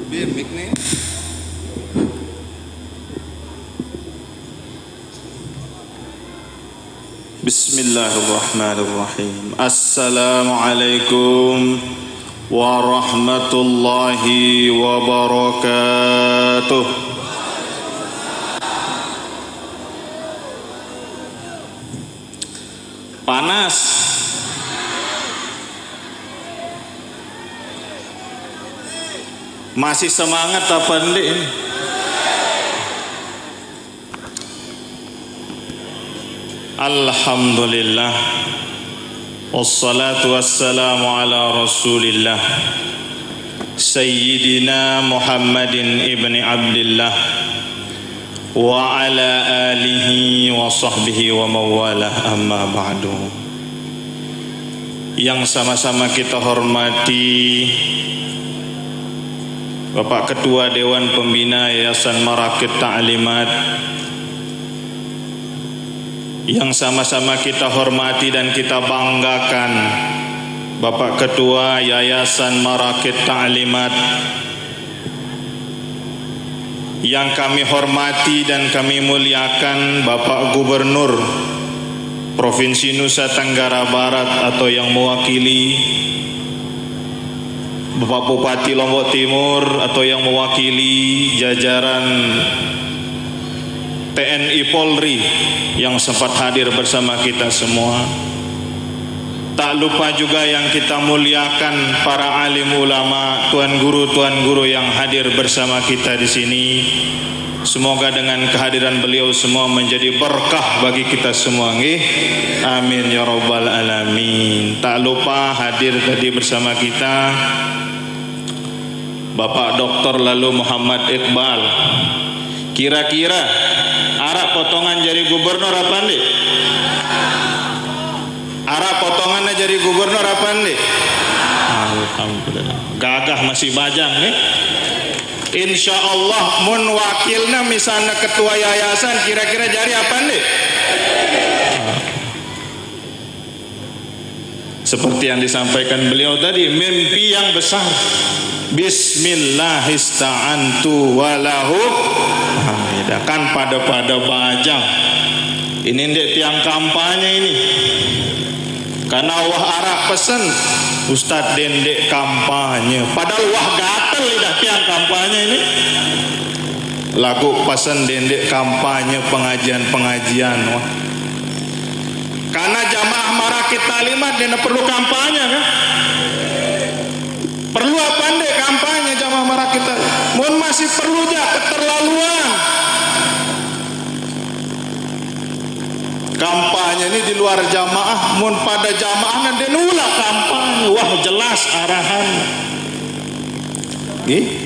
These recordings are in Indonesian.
Mic nih. Bismillahirrahmanirrahim. Assalamualaikum warahmatullahi wabarakatuh. Panas. Masih semangat apa enggak ini? Alhamdulillah. Wassalatu wassalamu ala Rasulillah Sayyidina Muhammadin ibni Abdillah wa ala alihi wa sahbihi wa mawalah, amma ba'du. Yang sama-sama kita hormati Bapak Ketua Dewan Pembina Yayasan Marakit Ta'limat, yang sama-sama kita hormati dan kita banggakan Bapak Ketua Yayasan Marakit Ta'limat, yang kami hormati dan kami muliakan Bapak Gubernur Provinsi Nusa Tenggara Barat atau yang mewakili Bapak Bupati Lombok Timur atau yang mewakili jajaran TNI Polri yang sempat hadir bersama kita semua. Tak lupa juga yang kita muliakan para alim ulama, tuan guru yang hadir bersama kita di sini. Semoga dengan kehadiran beliau semua menjadi berkah bagi kita semua. Amin ya rabbal alamin. Tak lupa hadir tadi bersama kita Bapak Dr. Lalu Muhammad Iqbal. Kira-kira arak potongan jadi gubernur apa nih? Arak potongannya jadi gubernur apa nih? Alhamdulillah. Gagah masih bajang nih. Insya Allah mun wakilnya misalnya ketua yayasan, kira-kira jadi apa nih? Seperti yang disampaikan beliau tadi, mimpi yang besar. Bismillahista'antu walahu hamidah. Kan pada bajang. Ini ndek tiang kampanye ini. Karena wah arak pesen Ustadz dendek kampanye. Padahal wah gatel lidah tiang kampanye ini. Lagu pesen dendek kampanye pengajian-pengajian. Wah. Karena jamaah Marakit Ta'limat dia perlu kampanye kan? Perlu apa ndek kampanye jamaah Marakit Ta'limat? Mun masih perlu aja keterlaluan. Kampanye ini di luar jamaah, mun pada jamaah nanti nulak kampanye. Wah jelas arahan. Nih.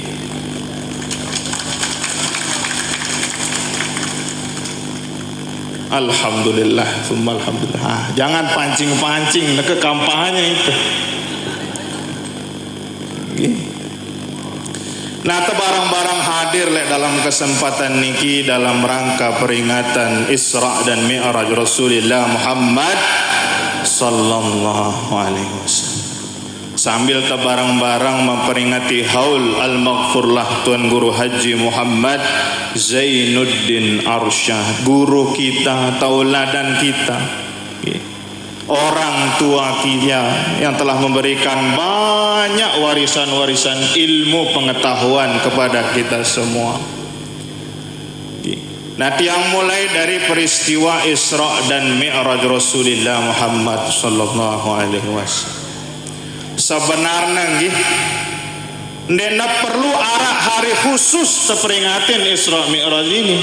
Alhamdulillah, summa alhamdulillah. Jangan pancing-pancing ke kampanye itu. Nah, barang-barang hadir dalam kesempatan niki dalam rangka peringatan Isra dan Mi'raj Rasulullah Muhammad sallallahu alaihi wasallam. Sambil barang-barang memperingati haul al-maghfurlah Tuan Guru Haji Muhammad Zainuddin Arsyad, guru kita, tauladan kita, orang tua kita yang telah memberikan banyak warisan-warisan ilmu pengetahuan kepada kita semua. Nanti yang mulai dari peristiwa Isra dan Mi'raj Rasulullah Muhammad sallallahu alaihi wasallam. Sebenarnya ndek perlu arah hari khusus seperingatin Isra Mi'raj ini.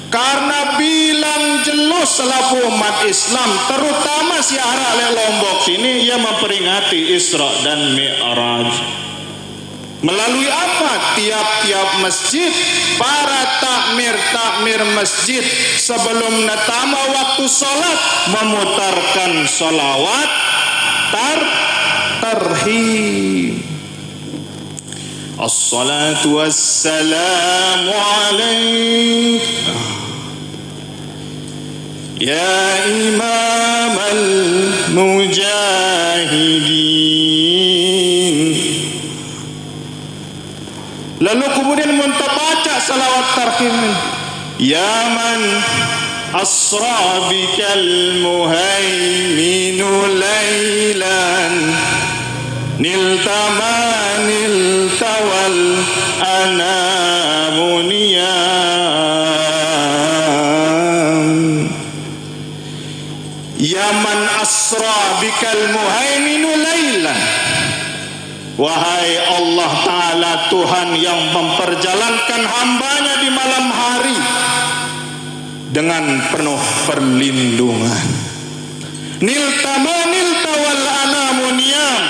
Karena bilang jelas selaku umat Islam, terutama si arah Lombok sini, ia memperingati Isra dan Mi'raj. Melalui apa? Tiap-tiap masjid, para takmir masjid sebelum natama waktu sholat memutarkan sholawat tarhim. As-salatu wassalamu alaik ya imam al-mujahidin Lalu kemudian baca salawat tarhim, ya man asra bikal muhaiminu laylan niltamanil tawal anamuniyam. Ya man asra bikal muhaiminu laylan, wahai Allah Ta'ala, Tuhan yang memperjalankan hambanya di malam hari dengan penuh perlindungan. Niltamanil tawal anamuniyam,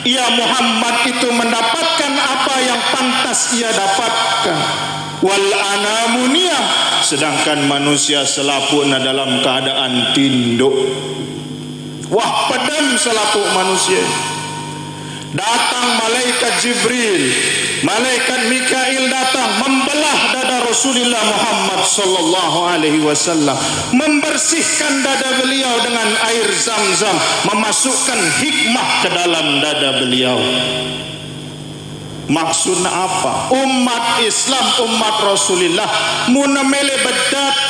ia Muhammad itu mendapatkan apa yang pantas ia dapatkan. Wal anamuniyam, sedangkan manusia selaputnya dalam keadaan tinduk. Wah, pedam selaput manusia. Datang malaikat Jibril, malaikat Mikail datang membelah dada Rasulullah Muhammad sallallahu alaihi wasallam, membersihkan dada beliau dengan air Zam-Zam, memasukkan hikmah ke dalam dada beliau. Maksudnya apa? Umat Islam, umat Rasulullah muna mele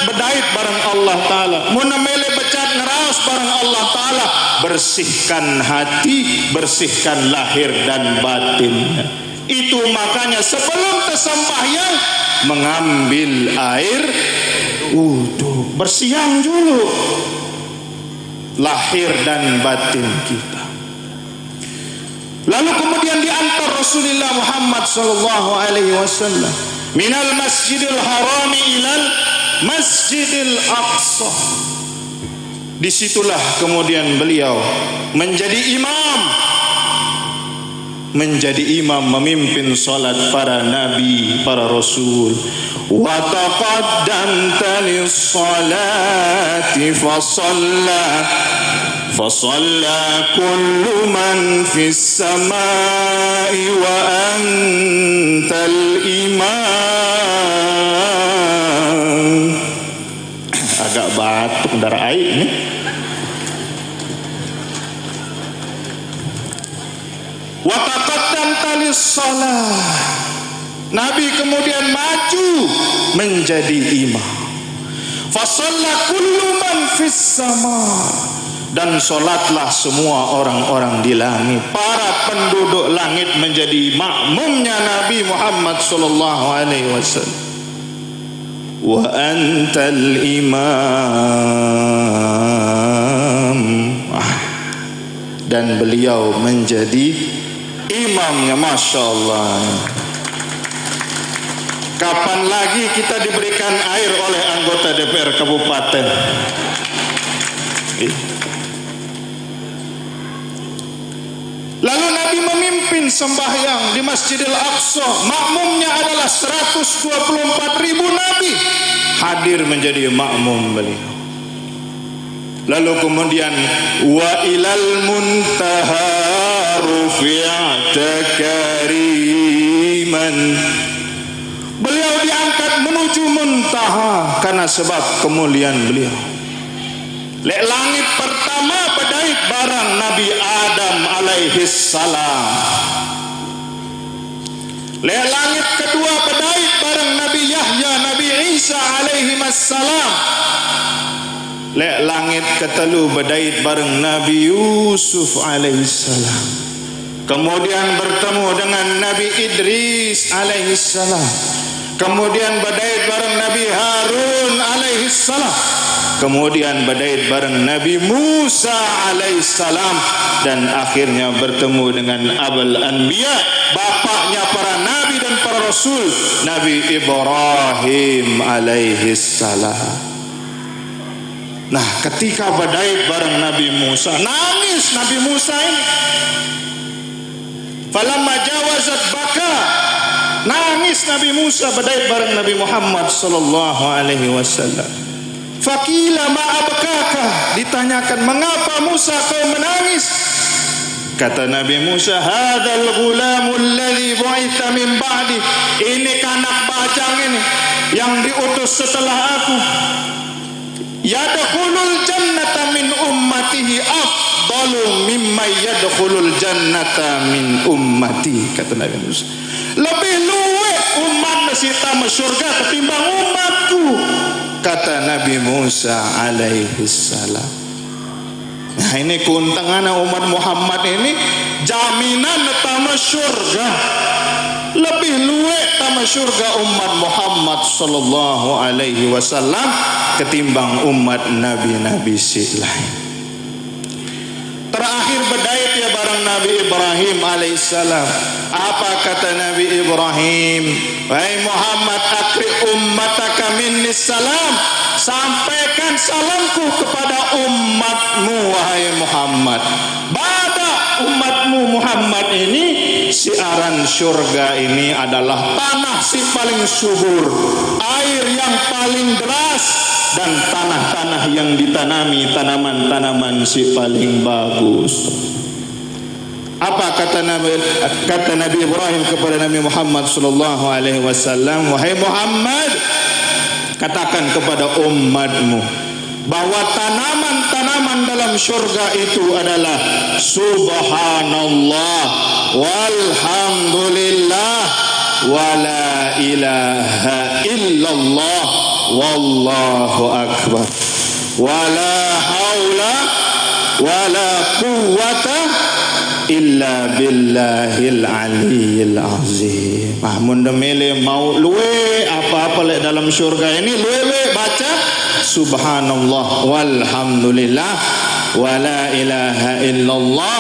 bedait bareng Allah Ta'ala, muna mele becat ngeraus bareng Allah Ta'ala. Bersihkan hati, bersihkan lahir dan batinnya. Itu makanya sebelum tersembahyang mengambil air wudu, bersihkan dulu lahir dan batin kita. Lalu kemudian diantar Rasulullah Muhammad sallallahu alaihi wasallam minal masjidil harami ilal masjidil aqsa. Disitulah kemudian beliau menjadi imam, memimpin salat para nabi, para rasul. Wa taqaddamta lis-salati fasalla kullu man fis samai wa antal imam. Agak batuk darah air ni. Wa taqaddamta lis-salah, Nabi kemudian maju menjadi imam. Fasalla kullu man fis sama, dan solatlah semua orang-orang di langit. Para penduduk langit menjadi makmumnya Nabi Muhammad sallallahu alaihi wasallam. Wa antal imam, dan beliau menjadi imamnya. Masya Allah. Kapan lagi kita diberikan air oleh anggota DPR kabupaten? Lalu Nabi memimpin sembahyang di Masjidil Aqsa. Makmumnya adalah 124.000 Nabi hadir menjadi makmum beliau. Lalu kemudian wa ilal muntaha rufi'ata kariman, beliau diangkat menuju muntaha karena sebab kemuliaan beliau. Lek langit pertama bedait barang Nabi Adam alaihi salam. Lek langit kedua bedait barang Nabi Yahya, Nabi Isa alaihi salam. Lek langit ketelu bedait bareng Nabi Yusuf alaihi salam. Kemudian bertemu dengan Nabi Idris alaihi salam. Kemudian bedait bareng Nabi Harun alaihi salam. Kemudian bedait bareng Nabi Musa alaihi salam, dan akhirnya bertemu dengan Abul Anbiya, bapaknya para nabi dan para rasul, Nabi Ibrahim alaihi salam. Nah, ketika bedait bareng Nabi Musa, nangis Nabi Musa ini. Falamma jawazat baka, nangis Nabi Musa bedait bareng Nabi Muhammad sallallahu alaihi wasallam. Faqila ma abkaka, ditanyakan mengapa Musa kau menangis? Kata Nabi Musa, hadzal ghulamul ladzi bu'itha min ba'di, ini kanak bajang ini yang diutus setelah aku. Yadkhulul jannata min ummatihi afdalu mimma yadkhulul jannata min ummati, kata Nabi Musa. Lebih sita masyurga ketimbang umatku, kata Nabi Musa alaihi salam. Nah, ini keuntungan umat Muhammad ini, jaminan tama syurga, lebih luwek tama syurga umat Muhammad sallallahu alaihi wasallam ketimbang umat nabi-nabi si lain. Terakhir berdait ya barang Nabi Ibrahim alaihissalam. Apa kata Nabi Ibrahim? Wahai Muhammad, akri ummataka minni salam, sampaikan salamku kepada umatmu wahai Muhammad. Pada umatmu Muhammad ini, siaran syurga ini adalah tanah si paling subur, air yang paling deras, dan tanah-tanah yang ditanami tanaman-tanaman si paling bagus. Apa kata Nabi Ibrahim kepada Nabi Muhammad sallallahu alaihi wasallam? Wahai Muhammad, katakan kepada umatmu bahwa tanaman-tanaman dalam syurga itu adalah subhanallah walhamdulillah wala ilaha illallah wallahu akbar wala haula wala quwwata illa billahil aliyil azim. Mun demele mau luwe apa-apa lek dalam syurga ini, luwe baca subhanallah walhamdulillah wala ilaha illallah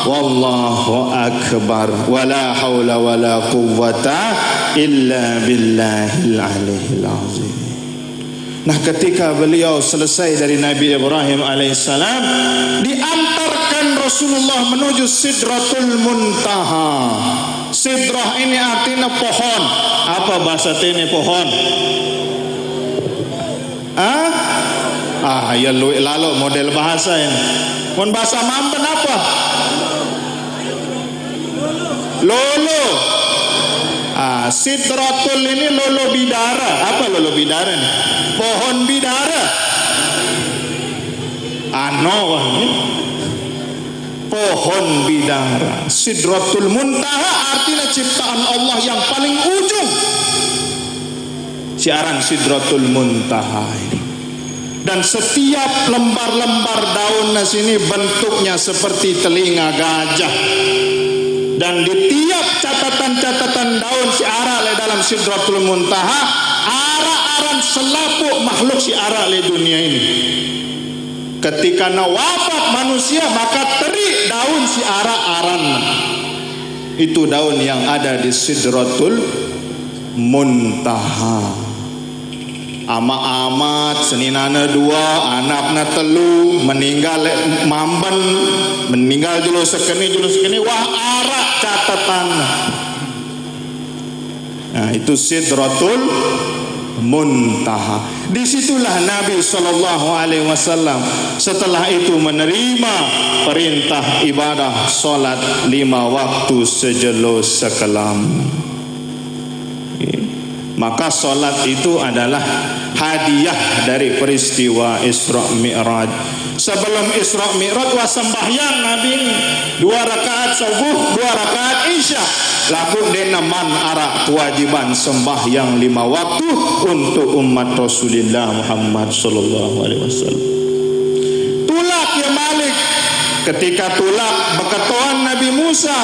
wallahu akbar wala haula wala quwwata illa billahil aliyil azim. Nah, ketika beliau selesai dari Nabi Ibrahim alaihissalam, diantarkan Rasulullah menuju Sidratul Muntaha. Sidrah ini artinya pohon. Apa bahasa ini pohon? Ya lalu model bahasa ini. Mun bahasa Mampen apa? Lolo. Sidratul ini lolo bidara. Apa lolo bidara ini? Pohon bidara. Pohon bidara. Sidratul Muntaha artinya ciptaan Allah yang paling ujung. Siaran Sidratul Muntaha ini. Dan setiap lembar-lembar daun sini bentuknya seperti telinga gajah. Dan di tiap catatan-catatan daun si arak dalam Sidratul Muntaha, arak-aran selapuk makhluk si arak di dunia ini. Ketika wafat manusia, maka terik daun si arak-aran. Itu daun yang ada di Sidratul Muntaha. Amat seninana 2, anakna 3, meninggal mamban, meninggal julu sekeni, wah arak catatan. Nah, itu Sidratul Muntaha. Disitulah Nabi SAW setelah itu menerima perintah ibadah solat 5 waktu sejelo sekelam. Maka solat itu adalah hadiah dari peristiwa Isra Mi'raj. Sebelum Isra Mi'raj sembahyang Nabi 2 rakaat subuh, 2 rakaat isya. Laku denaman arak kewajiban sembahyang 5 waktu untuk umat Rasulullah Muhammad sallallahu alaihi wasallam. Tulak ya Malik, ketika tulak berkatuan Nabi Musa,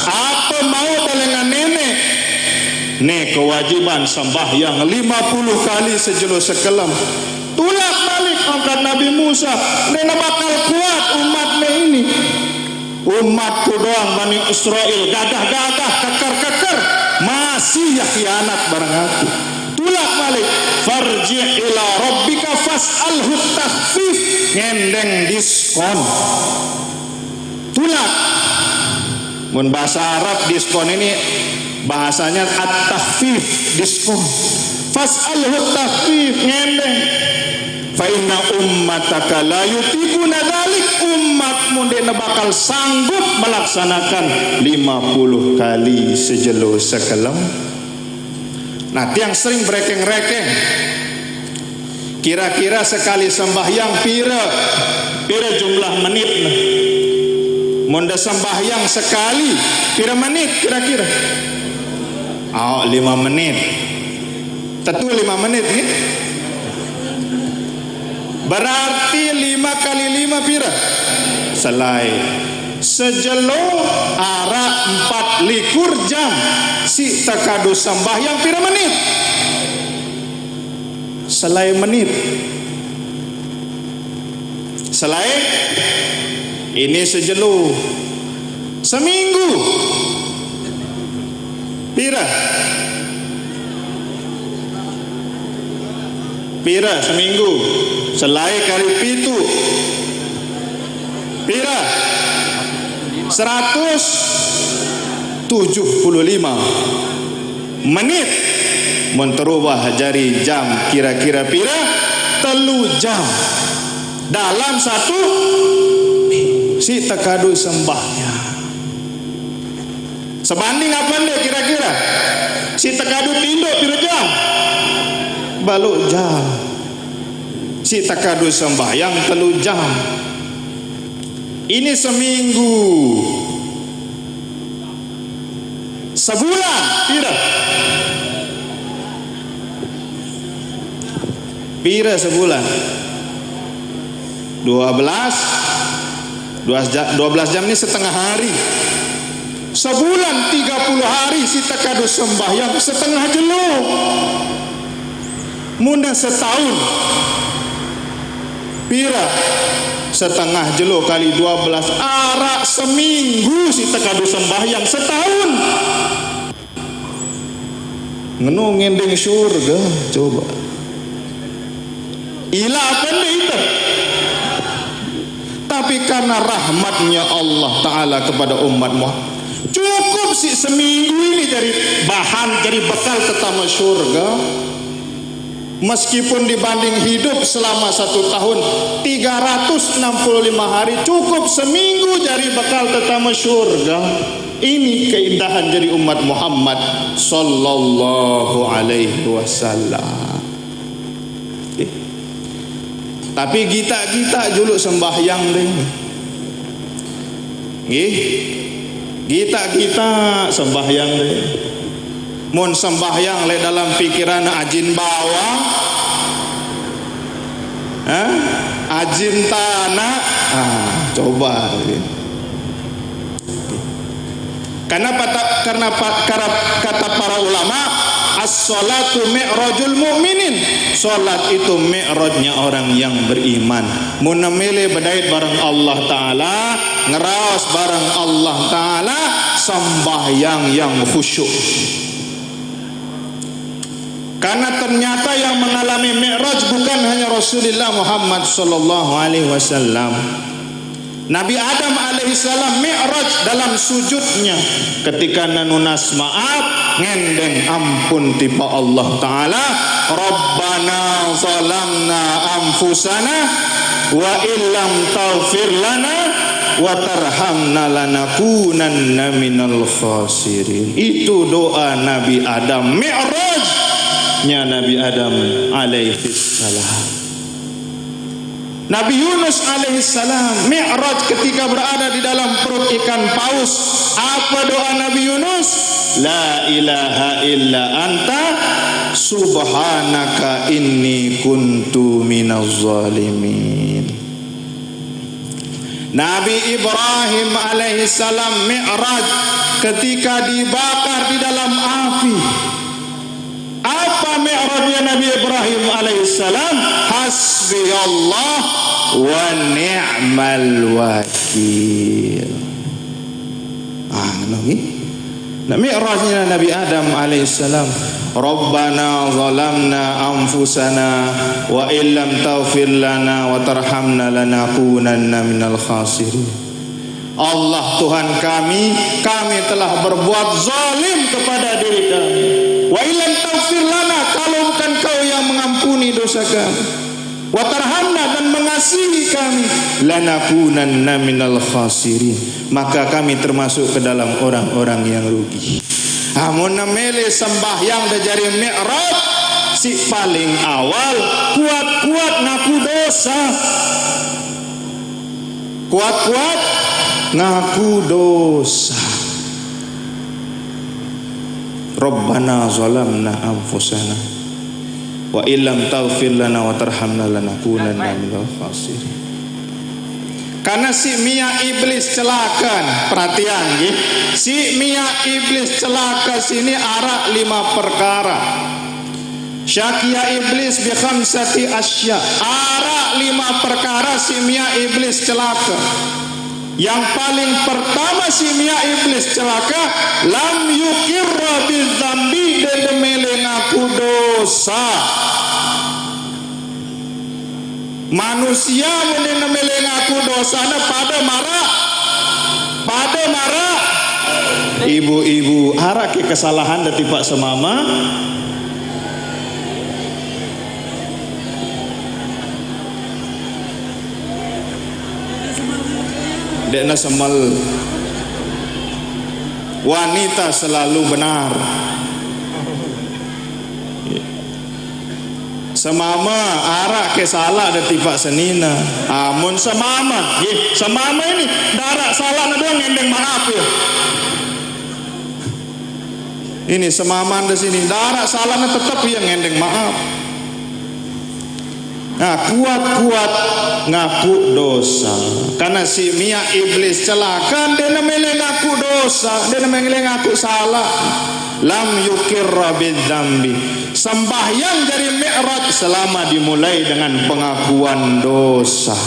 apa mau dengan nenek? Nih kewajiban sembahyang 50 kali sejelo sekelam. Tulak balik angkat Nabi Musa. Nena bakal kuat umatnya ini. Umatku doang Bani Israel gagah-gagah, kekar-kekar, masih ya khianat bareng aku. Tulak balik. Farji' ila rabbika fas'alhu takhfif, ngendeng diskon. Tulak. Mun bahasa Arab diskon ini bahasanya at-takhfif, diskon. Fas'alhu takhfif, ngendeng. Fa inna ummataka la yutiquna dzalik, umatmu dena bakal sanggup melaksanakan 50 kali sejelo sekelam. Nah, tiang sering berekeng-rekeng, kira-kira sekali sembahyang pira jumlah menit. Monda sembahyang sekali pira menit kira-kira? 5 menit. Tentu 5 menit ni. Berarti 5 kali 5 pira? Selai. Sejelo arak 24 jam. Si takadu sembahyang pira menit? Selai menit. Selai ini sejelo. Seminggu pira? Pira seminggu? Selai kali pitu pira? 175 menit. Menterubah jari jam kira-kira pira? 3 jam dalam satu si takadu sembahyang. Sebanding apa anda kira-kira? Si takadu tinduk pira jam? Baluk jam. Si takadu sembahyang 3 jam. Ini seminggu. Sebulan pira? Pira sebulan? 12 jam ni setengah hari. Sebulan 30 hari si takadu sembahyang setengah jelo. Munda setahun pira? Setengah jelo kali 12 arak seminggu si takadu sembahyang setahun. Ngenu ngendeng syurga coba. Ila apa itu? Tapi karena rahmatnya Allah Ta'ala kepada umat Muhammad, cukup sih seminggu ini jadi bahan, jadi bekal ketama syurga. Meskipun dibanding hidup selama 1 tahun 365 hari, cukup seminggu jadi bekal ketama syurga. Ini keindahan jadi umat Muhammad sallallahu alaihi wasallam. Tapi kita juluk sembahyang deh. Kita sembahyang deh. Mun sembahyang le dalam pikiran ajin bawang, ajin tanah, coba. Karena kata para ulama, as-salatu mi'rajul mu'minin. Salat itu mi'rajnya orang yang beriman. Mun namile bedait bareng Allah Ta'ala, ngeraos bareng Allah Ta'ala, sembahyang yang khusyuk. Karena ternyata yang mengalami mi'raj bukan hanya Rasulullah Muhammad sallallahu alaihi wasallam. Nabi Adam alaihissalam mi'raj dalam sujudnya ketika nanunas maaf ngendeng ampun tiba Allah Ta'ala, Rabbana zalamna anfusana wa illam taghfir lana wa tarhamna lanakunanna minal khasirin. Itu doa Nabi Adam, mi'rajnya Nabi Adam alaihissalam. Nabi Yunus alaihissalam mi'raj ketika berada di dalam perut ikan paus. Apa doa Nabi Yunus? La ilaha illa anta subhanaka inni kuntu minaz zalimin. Nabi Ibrahim alaihissalam mi'raj ketika dibakar di dalam api. Apa mi'rajnya Nabi Ibrahim alaihissalam? Hasbi Allah wa ni'mal wakil. Nah, mi'rajnya Nabi Adam alaihissalam, Rabbana zalamna anfusana wa illam taghfir lana wa tarhamna lanakunanna minal khasirin. Allah Tuhan kami telah berbuat zalim kepada diri kami. Wa illam taghfir lana, kalau bukan Kau yang mengampuni dosa kami, wa tarhamna, dan mengasihi kami, lanakunanna minal khasirin, maka kami termasuk ke dalam orang-orang yang rugi. Amun namele sembahyang da jari mi'raj si paling awal kuat-kuat ngaku dosa. Kuat-kuat ngaku dosa. Rabbana zalamna anfusana wa illam taghfir lana wa tarhamna lanakunanna minal khasirin. Karena si Mia iblis celaka, perhatian ya. Si Mia iblis celaka sini arak 5 perkara. Syakia iblis bi khamsati asya. Arak 5 perkara si Mia iblis celaka. Yang paling pertama si Mia iblis celaka, lam yukirra bidzambi, dedemele ngaku dosa. Manusia menemele ngaku dosana pada marah. Ibu-ibu arak ke kesalahan dari Pak Semama. Dekna semal. Wanita selalu benar. Semama arak ke salah ada tiba senina. Amun semama, semama ini darak salah na doang ngendeng maaf ya. Ini semama di sini darak salah na tetap yang ngendeng maaf. Nah, kuat-kuat ngaku dosa. Karena si Mia iblis celaka, dia namanya ngaku dosa, dia namanya ngaku salah. Lam yukirra bidzambi. Sembahyang dari Mi'raj selama dimulai dengan pengakuan dosa.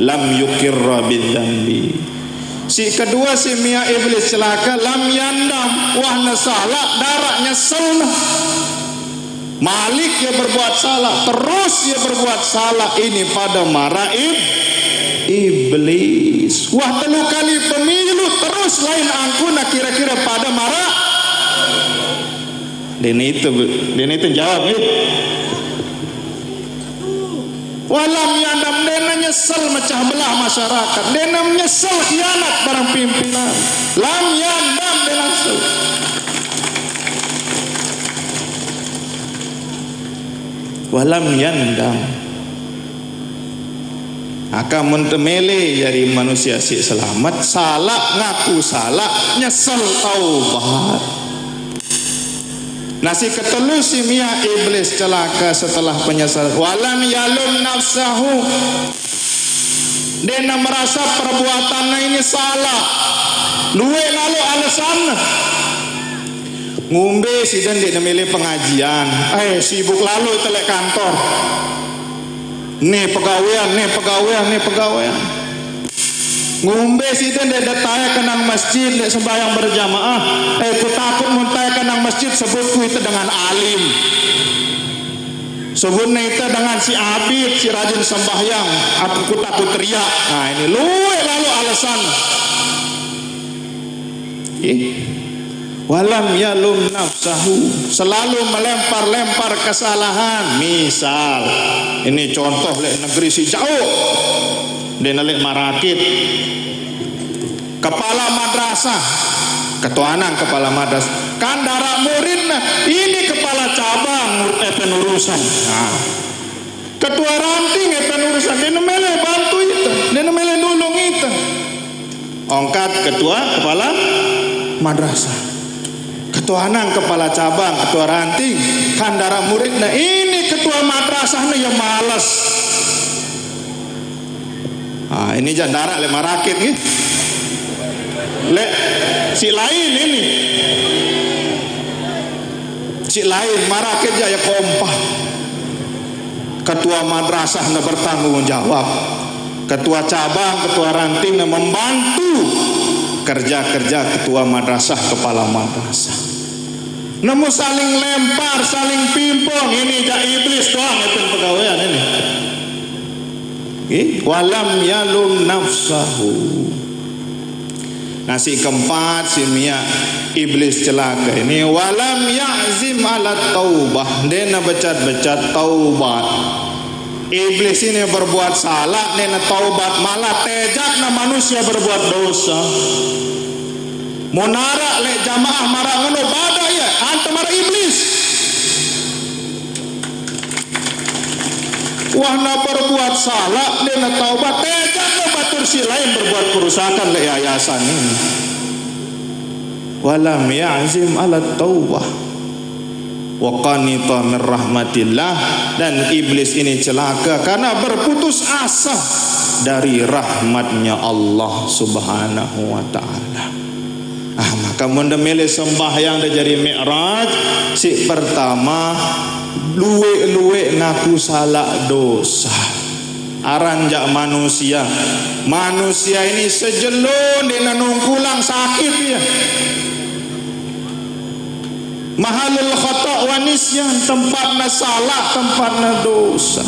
Lam yukirra bidzambi. Si kedua si Mia iblis celaka, lam yandam, wah nasalah, daraknya salah. Malik dia berbuat salah, terus dia berbuat salah, ini pada marah iblis. Wah telu kali pemilu terus lain angkuna kira-kira pada marah. Dan itu jawab ya. Walam yandam, dena nyesel mecah belah masyarakat, dena nyesel khianat barang pimpinan. Lam yandam, dena nyesel. Walam yandam. Akan mentemele jadi manusia si selamat, salah ngaku salah, nyesel taubat. Nasi ketelu si Mia iblis celaka setelah penyesalan. Walam yalum nafsahu, dia merasa perbuatannya ini salah. Luwe lalu alasannya. Ngombe sidang dia milih pengajian, sibuk lalu telek kantor. Nih pegawaian. Ngombe sidang dia dataya kenang masjid, dia sembahyang berjamaah. Ku takut muntah kenang masjid, sebutku itu dengan alim. Sebutnya itu dengan si abid, si rajin sembahyang. Aku takut teriak. Nah ini luwe lalu alasan. Walam yalum nafsahu, selalu melempar-lempar kesalahan. Misal ini contoh lek negeri si jauh, dia lek Marakit, kepala madrasah, ketuanan kepala madrasah, kandara muridna, ini kepala cabang penurusan. Nah, ketua ranting penurusan, dia nemele bantu itu, dia nemele nolong itu. Ongkat ketua kepala madrasah, ketuanan kepala cabang, ketua ranting, kandara murid. Nah ini ketua madrasahnya yang malas. Ah ini jandara le Marakit nih. Le si lain ini. Si lain Marakit ya kompak. Ketua madrasahnya bertanggung jawab. Ketua cabang, ketua ranting membantu kerja-kerja ketua madrasah, kepala madrasah. Nemu saling lempar, saling pimpong, ini jak iblis doang itu pegawaian ini. Walam yalum nafsahu. Nasi keempat si Mia iblis celaka ini, walam ya'zim ala taubah, dia becat-becat taubat. Iblis ini berbuat salah, dia taubat, malah tejak na manusia berbuat dosa. Monara le jamaah marah ngono pada ya, antum marah iblis. Wahna berbuat salah, dia taubat, tejak na batur si lain berbuat kerusakan le yayasan ini. Walam ya'zim ala taubah. wa qanita min rahmatillah, dan iblis ini celaka karena berputus asa dari rahmatnya Allah Subhanahu wa taala. Maka mun demele sembahyang dah jadi mi'raj, si pertama luwe-luwe ngaku salah dosa. Aranjak manusia ini sejelun di nanungkulang sakit ya. Mahalul khata' wa nisyan, tempatna salah, tempatna dosa.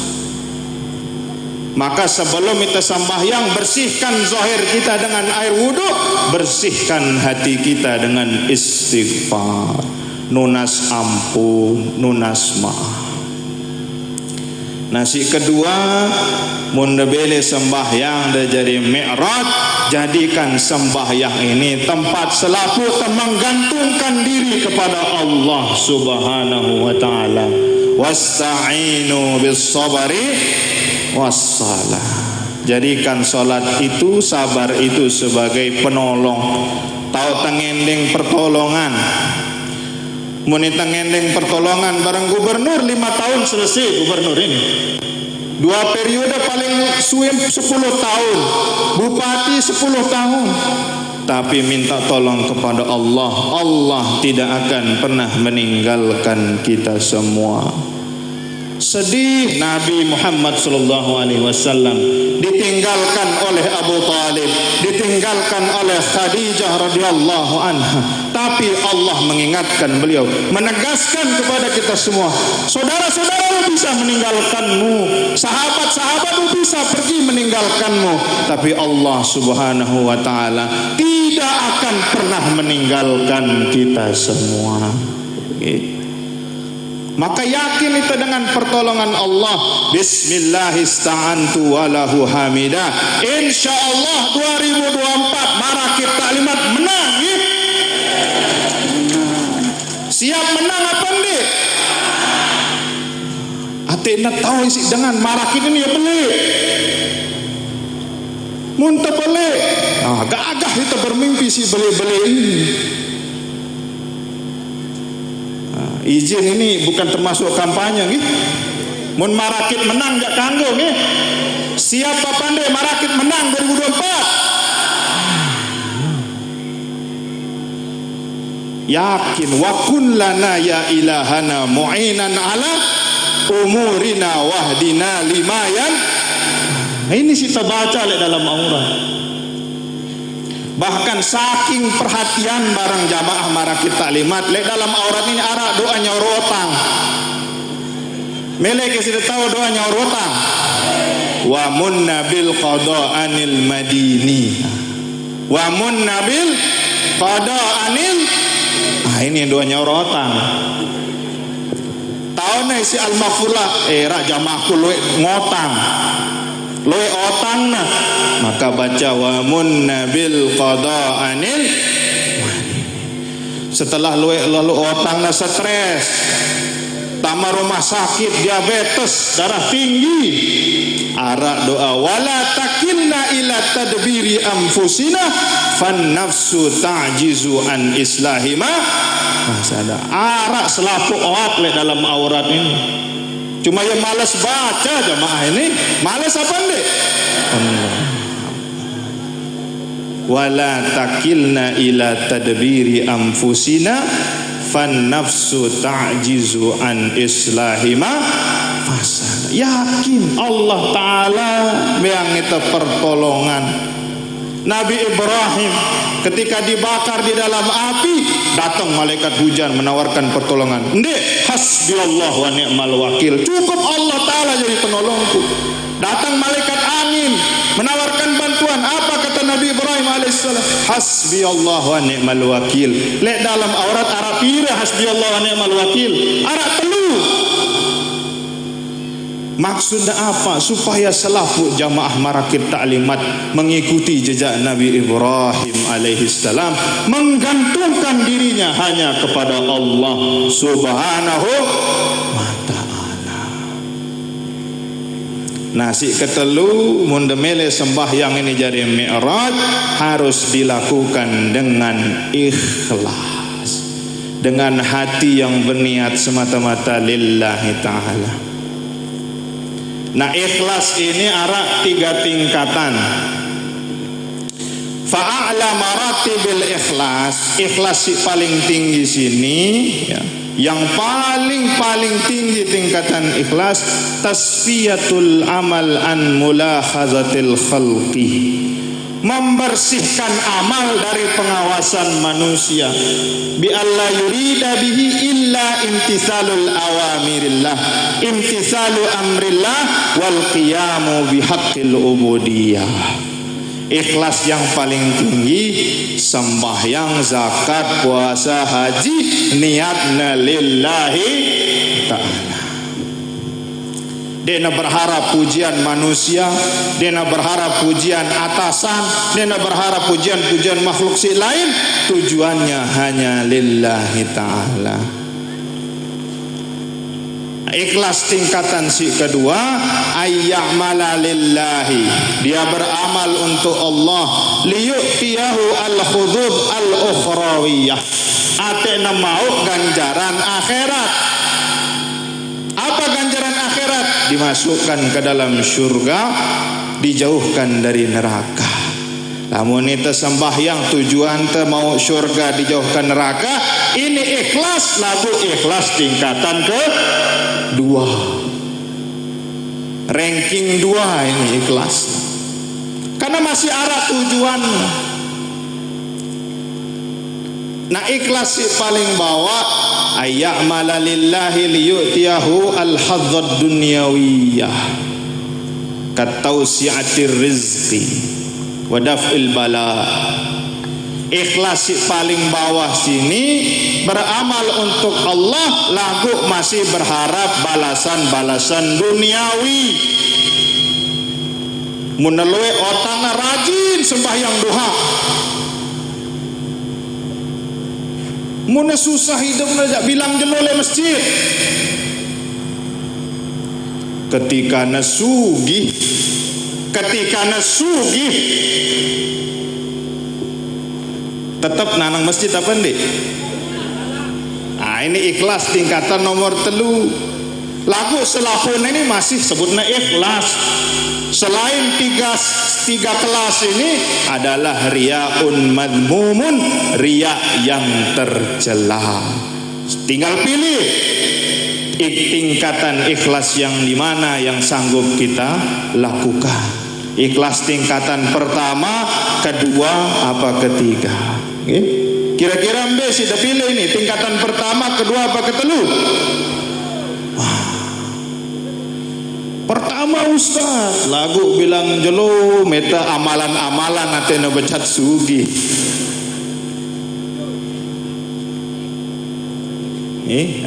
Maka sebelum kita sembahyang, bersihkan zahir kita dengan air wudu, bersihkan hati kita dengan istighfar, nunas ampun, nunas maaf. Nasi kedua, mun bele sembahyang dah jadi mi'raj, jadikan sembahyang ini tempat selaku menggantungkan diri kepada Allah Subhanahu wa taala. Wasta'inu bis sabri wassalah. Jadikan salat itu, sabar itu sebagai penolong. Tahu tengendeng pertolongan. Monita ngendeng pertolongan bareng gubernur 5 tahun selesai gubernur ini. 2 periode paling suwe 10 tahun, bupati 10 tahun. Tapi minta tolong kepada Allah, Allah tidak akan pernah meninggalkan kita semua. Sedih Nabi Muhammad sallallahu alaihi wasallam ditinggalkan oleh Abu Talib, ditinggalkan oleh Khadijah radhiyallahu anha. Tapi Allah mengingatkan beliau, menegaskan kepada kita semua, saudara-saudaramu bisa meninggalkanmu, sahabat-sahabatmu bisa pergi meninggalkanmu, tapi Allah Subhanahu wa taala tidak akan pernah meninggalkan kita semua. Maka yakin itu dengan pertolongan Allah. Bismillahista'antu walahu hamidah. Insyaallah 2024 Marakib Taklimat menang ya? Siap menang apa enggak? Ate nak tahu isi dengan Marakib ini ya beli. Muntah beli. Agak-agak kita bermimpi si beli-beli ini. Izin ini bukan termasuk kampanye gitu. Mun Marakib menang jak kanggo nggih. Siapa pandai Marakib menang 2024? Yakin wa kun lana ya ilahana mu'inan ala umurina wahdina limayan. Ini kita baca dalam aurat. Bahkan saking perhatian barang jamaah Marakib Taklimat dalam aurat ini arah doa nyaur otang. Melek sudah tahu doa nyaur otang. Wa munna bil qada'anil madini. Wa munna bil qada'anil. Ini doa nyaur otang. Tahun ini si al-maghfurlah rak jamaahku ngotang. Loe otang nah, maka baca wa munna bil qada'anil. Setelah loe lalu otang nah stres, tambah rumah sakit, diabetes, darah tinggi, arak doa wala takilna ila tadbiri anfusina fan nafsu ta'jizu an islahima. Masih ada arak selapuk awak dalam aurat ini. Cuma yang malas baca jamaah ini, malas apa enggak? Wala takilna ila tadbiri anfusina fan nafsu ta'jizu an islahima fasad. Yakin Allah taala yang itu pertolongan. Nabi Ibrahim ketika dibakar di dalam api, datang malaikat hujan menawarkan pertolongan. Ndek, hasbiyallah wa ni'mal wakil. Cukup Allah taala jadi penolongku. Datang malaikat angin menawarkan bantuan. Apa kata Nabi Ibrahim alaihissalam? Hasbiyallah wa ni'mal wakil. Lek dalam aurat Arab pira hasbiyallah wa ni'mal wakil. Arab telu. Maksudnya apa? Supaya selaku jamaah Marakib Taklimat mengikuti jejak Nabi Ibrahim alaihissalam, menggantungkan dirinya hanya kepada Allah Subhanahu wa ta'ala. Nasi ketelu mundemele sembahyang ini jadi mi'raj harus dilakukan dengan ikhlas. dengan hati yang berniat semata-mata lillahi ta'ala. Nah, ikhlas ini ada 3 tingkatan. Fa'a'la maratibil ikhlas, ikhlas paling tinggi sini ya. Yang paling tinggi tingkatan ikhlas, tasfiyatul amal an mulakhazatil khalqi, membersihkan amal dari pengawasan manusia, bi alla yurida bihi illa imtithalul awamirillah, imtithalu amrillah wal qiyamu bihaqqil ubudiyah. Ikhlas yang paling tinggi, sembahyang, zakat, puasa, haji, niatna lillahi ta'ala. Dia berharap pujian manusia, dia berharap pujian atasan, dia berharap pujian-pujian makhluk si lain, tujuannya hanya lillahi ta'ala. Ikhlas tingkatan si kedua, ayya'mala lillahi, dia beramal untuk Allah, liyu'tiyahu al-khudub al-ukhrawiyah, atena mau ganjaran akhirat. Apa ganjaran akhirat? Dimasukkan ke dalam surga, dijauhkan dari neraka. Namun itu sembahyang tujuan te mau surga, dijauhkan neraka, ini ikhlas, lagu ikhlas tingkatan kedua, ranking 2 ini ikhlas, karena masih arah tujuan. Nah, ikhlas si paling bawah, ayya'mala lillahi liyu'tiyahu al-hadzad dunyawiyah katausi'atir rizqi wa daf'il bala. Ikhlas si paling bawah sini beramal untuk Allah, lagu masih berharap balasan-balasan duniawi. Menelui otaknya rajin sembahyang duha, muna susah hidup aja bilang jelole masjid. Ketika nasugih tetap nanang masjid apa nih? Nah, ini ikhlas tingkatan nomor 3. Lagu selapun ini masih sebutnya ikhlas. Selain tiga kelas ini adalah riyaun madmumun, riya yang tercela. Tinggal pilih tingkatan ikhlas yang dimana yang sanggup kita lakukan. Ikhlas tingkatan pertama, kedua, apa ketiga? Kira-kira mbe sudah pilih ini tingkatan pertama, kedua, apa ketelu? Pertama Ustaz, lagu bilang jelo meta amalan-amalan atena becat sugi.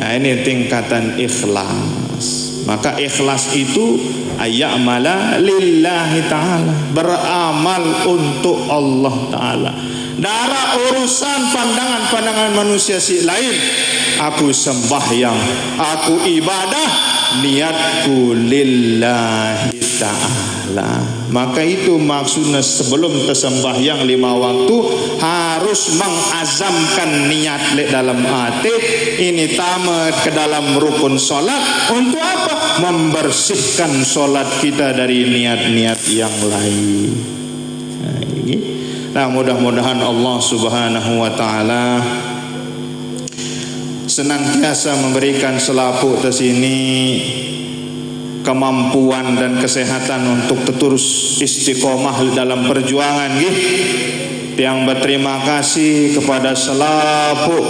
Nah, ini tingkatan ikhlas. Maka ikhlas itu ayya'mala lillahi ta'ala, beramal untuk Allah ta'ala. Darah urusan pandangan-pandangan manusia si lain, aku sembahyang, aku ibadah, niatku lillahi ta'ala. Maka itu maksudnya sebelum tersembahyang 5 waktu harus mengazamkan niat dalam hati. Ini tamat ke dalam rukun solat. Untuk apa? Membersihkan solat kita dari niat-niat yang lain. Nah, ini. Nah, mudah-mudahan Allah Subhanahu wa taala senantiasa memberikan selaput ke sini kemampuan dan kesehatan untuk terus istiqomah dalam perjuangan nggih. Yang berterima kasih kepada selaput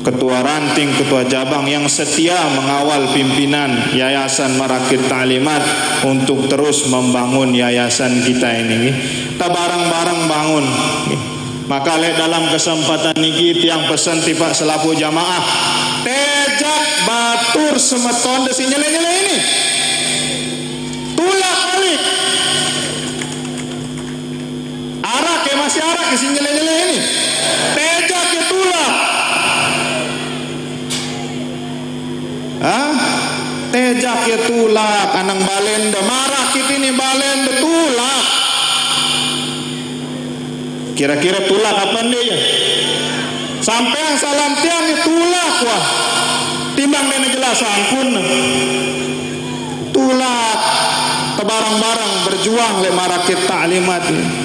ketua ranting, ketua cabang yang setia mengawal pimpinan Yayasan Marakit Ta'limat untuk terus membangun yayasan kita ini. Kita bareng-bareng bangun. Maka dalam kesempatan ini tiang pesan tiba selaku jamaah tejak batur semeton desi nyele-nyele ini tulak balik arak ya masih arak desi nyele-nyele ini tejak ya tulak tejak ya tulak anang balenda marah kita ini balenda tulak. Kira-kira tulak apa dia? Sampai salam tiang tulak wah. Timbang dene jelas angkun. Tulak barang-barang berjuang le marakit ta'limat.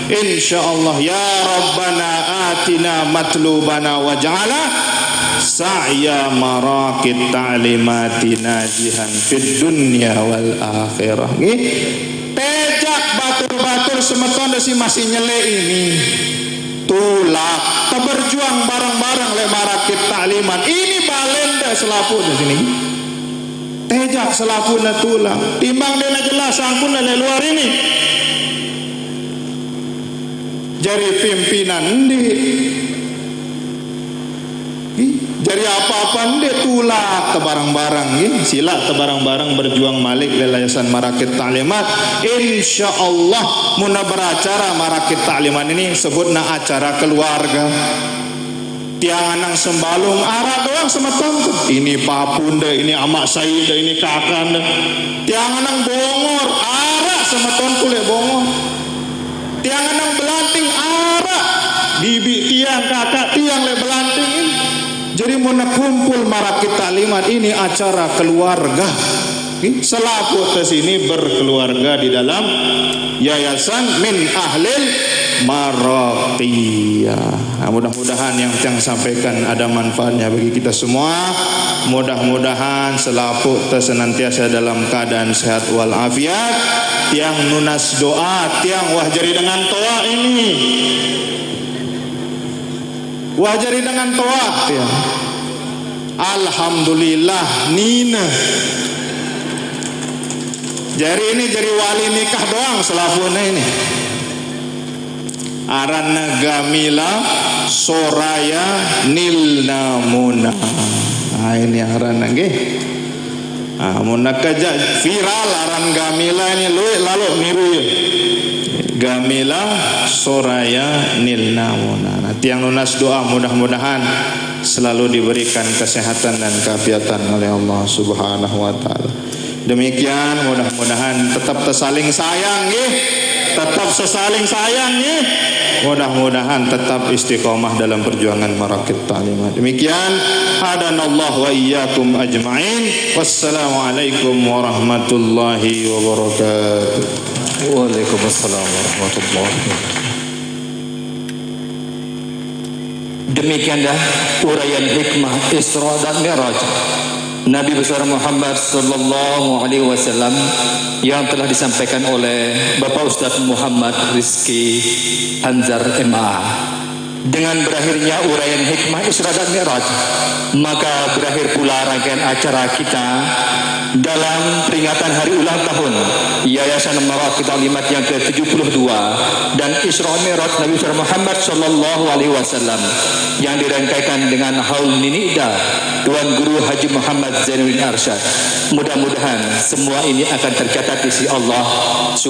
Insyaallah ya Rabbana atina matlubana waj'ala sa'ya marakit ta'limati najihan fid dunya wal akhirah. Nggih. Tejak batur-batur semeton si masih nyele ini. Tulak berjuang bareng-bareng le marakit ta'limat. Ini balenda selapu di sini. Tejak selapuna tulang. Timbang dia jelas angkuna le luar ini. Jari pimpinan di. Jari apa-apa dia tulak barang-barang. Sila barang-barang berjuang malik le Yayasan Marakit Ta'limat. Insyaallah muna beracara Marakit Ta'limat ini sebutna acara keluarga. Tiang anang sembalung arah doang semeton tuh. Ini papunda, ini amak saida, ini kakanda. Tiang anang bongor arah semeton kule bongor. Tiang anang belanting arah bibi tiang kakak tiang le belanting ini. Jadi mau kumpul Marakit Ta'limat ini acara keluarga. Selaku kesini berkeluarga di dalam yayasan min ahlil Maraqiyah. Nah, mudah-mudahan yang saya sampaikan ada manfaatnya bagi kita semua. Mudah-mudahan selaku senantiasa dalam keadaan sehat walafiat. Tiang nunas doa, tiang wah jari dengan toa ini. Wah jari dengan toa tiang. Alhamdulillah nina. Jari ini jari wali nikah doang selapuna ini. Aranna Gamila Soraya Nilna Muna. Nah ini aranna nggih. Ah mun kaja viral aran Gamila ini lalu niru ya. Gamila Soraya Nilna Muna. Nah, tiang lunas doa mudah-mudahan selalu diberikan kesehatan dan keafiatan oleh Allah Subhanahu wa taala. Demikian mudah-mudahan tetap tersaling sayang nggih. Tetap sesaling sayang nggih. Mudah-mudahan tetap istiqomah dalam perjuangan Marakit Ta'limat. Demikian hadanallahu wa iyyakum ajma'in. Wassalamualaikum warahmatullahi wabarakatuh. Waalaikumsalam warahmatullahi wabarakatuh. Demikianlah uraian hikmah Isra dan Mi'raj Nabi besar Muhammad sallallahu alaihi wasallam yang telah disampaikan oleh Bapak Ustaz Muhammad Rizki Anzar MA. Dengan berakhirnya uraian hikmah Isra dan Mi'raj, maka berakhir pula rangkaian acara kita dalam peringatan hari ulang tahun Yayasan Marakit Ta'limat yang ke-72 dan Isra Mi'raj Nabi besar Muhammad sallallahu alaihi wasallam yang dirangkaikan dengan haul ninida Tuan Guru Haji Muhammad Zainuddin Arsyad. Mudah-mudahan semua ini akan tercatat di sisi Allah Subhanahu